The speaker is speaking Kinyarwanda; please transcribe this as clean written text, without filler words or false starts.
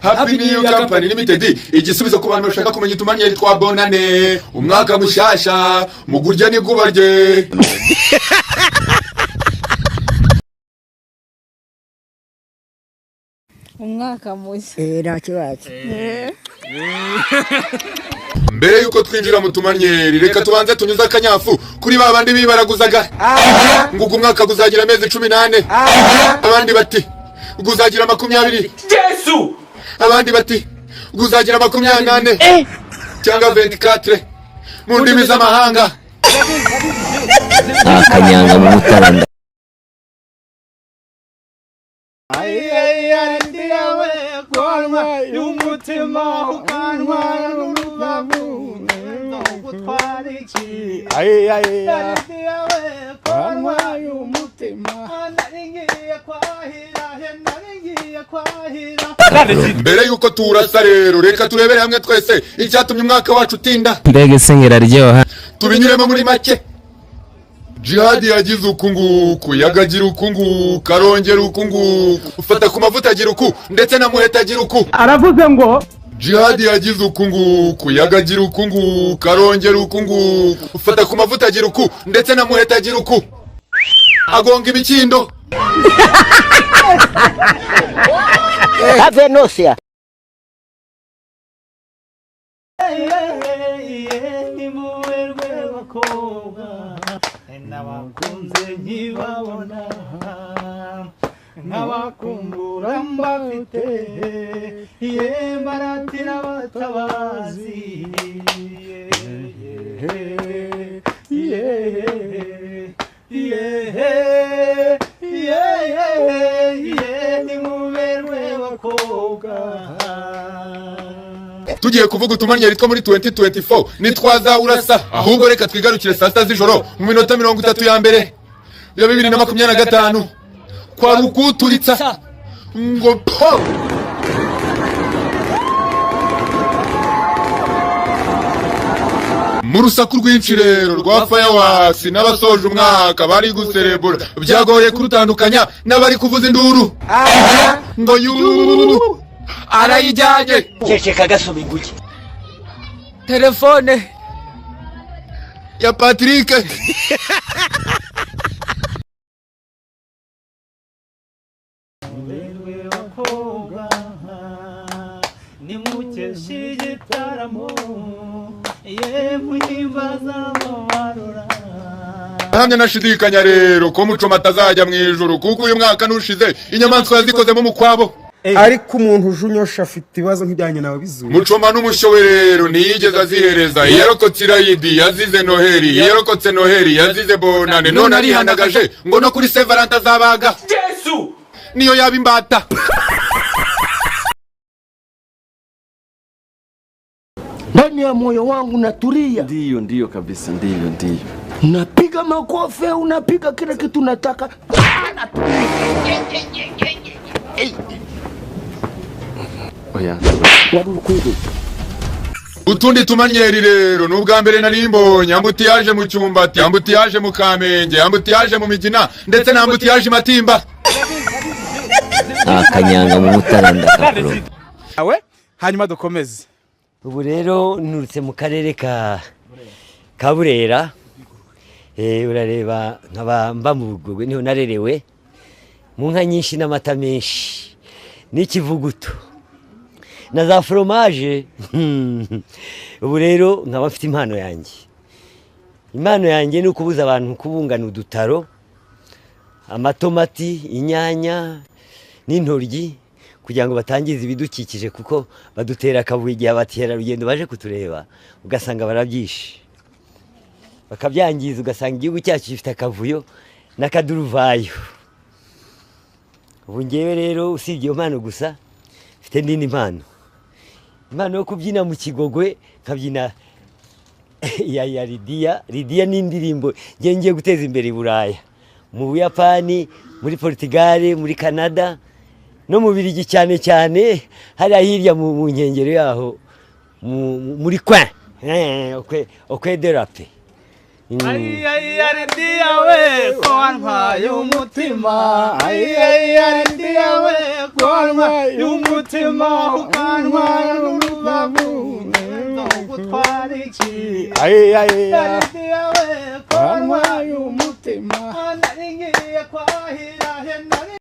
Happy New Year Company Limited, igisubizo ku bantu bashaka kumenya utumanyeri twa bonane, umwaka mushasha mugurya ni gubarye. umwaka mushya ntakibazo. Mbere yuko twinjira mu tumanyeri, reka tubanze tunyuza akanyafu kuri babandi bibaraguzaga ngo umwaka guzagira amezi 18, abandi bati guzagira 20. Yesu, abandi bati guzagira 28 cyangwa 24 mu ndimi z'amahanga. Akanyanga mu mutaranda. ndiyawe kwanwa y'umutima ukanwa n'urubavu gutwara iki ndiyawe kwanwa y'umutima naringiye kwahira Mbere yuko turasa rero, reka turebere hamwe twese icyatumye umwaka wacu utinda. Mbega isengera ryoha. Tubinyuremo muri make. Jihadi yagize ukunguku, yagagira ukunguku, arongera ukunguku, ufata ku mavuta agira uku, ndetse na muheta agira uku. aravuze ngo Jihadi yagize ukunguku, yagagira ukunguku, arongera ukunguku, ufata ku mavuta agira uku, ndetse na muheta agira uku. Agonga imikindo. Have nosia. nimuwerwe bakobwa n'abakunze nkibabona nk'abakumbura mbafite baratira abatabazi nimuwerwe bakobwa. Tugiye kuvuga utumanyeri two muri 2024 nitwaza urasa, ahubwo reka twigarukire saa 6 z'ijoro mu minota 30 ya mbere ya 2025 kwa rukuturitsa ngo po. Mu rusaku rwinshi rero rwa fireworks n'abasoje umwaka bari guserebura, byagoye kurutandukanya n'abari kuvuza induru ngo yu arayijyanye. Ceceka gasoma inguke. Telefone ya Patrick. Nimuwerwe bakobwa nimukeshe igitaramo muhimbaza ababarora. Hamwe nashidikanya rero ko Mucoma atazajya mu ijuru, kuko uyu mwaka nushize inyamaswa yazikozemo mu kwabo. Ariko umuntu ujunyosha afite ibibazo nk'ibyanyu nawe bizuye. Mucoma n'umushowe rero ntiyigeze azihereza. Yarokotse Irayidi yazize Noheli, yarokotse Noheli yazize Bonane, none arihandagaje ngo no kuri Saint Valentin azabaga. Yesu, Niyo yaba imbata. Ndani ya moyo wangu natulia. Ndiyo kabisa, ndiyo. Unapiga makofi, unapiga kila kitu nataka. Oya. Warukudu. Utundi tumanyeri rero n'ubwa mbere nari mbonye, ambuti yaje mu Cyumbati, ambuti yaje mu Kamenge, ambuti yaje mu Migina, ndetse na ambuti yaje Matimba. Akanyanga mu mutaranda kapro. Awe hanyuma dukomeze. Ubu rero nurutse mu karere ka Burera. Urareba nkaba mba mu Bugogwe, niho narerewe mu nka nyinshi n'amata menshi n'ikivuguto na za fromage. Ubu rero nkaba mfite impano yanjye ni ukubuza abantu kubungana udutaro, amatomati, inyanya n'intoryi, kugira ngo batangiza ibidukikije, kuko badutera akavuyo igihe abakerarugendo baje kutureba, ugasanga barabyishe bakabyangiza, ugasanga igihugu cyacu gifite akavuyo n'akaduruvayo. Ubu ngewe rero usibye iyo mpano gusa mfite n'indi impano yo kubyina mu Kigogwe, nkabyina ya Lidiya n'indirimbo ngiye guteza imbere i Buraya, mu Buyapani, muri Portugal, muri Canada no mu Birigi, cyane hariya hirya mu nkengero yaho muri coin okwe de rape Aridia we kwanwa y'umutima Aridia we kwanwa y'umutima Ukanwa n'urubavu Gutwara iki Aridia we kwanwa y'umutima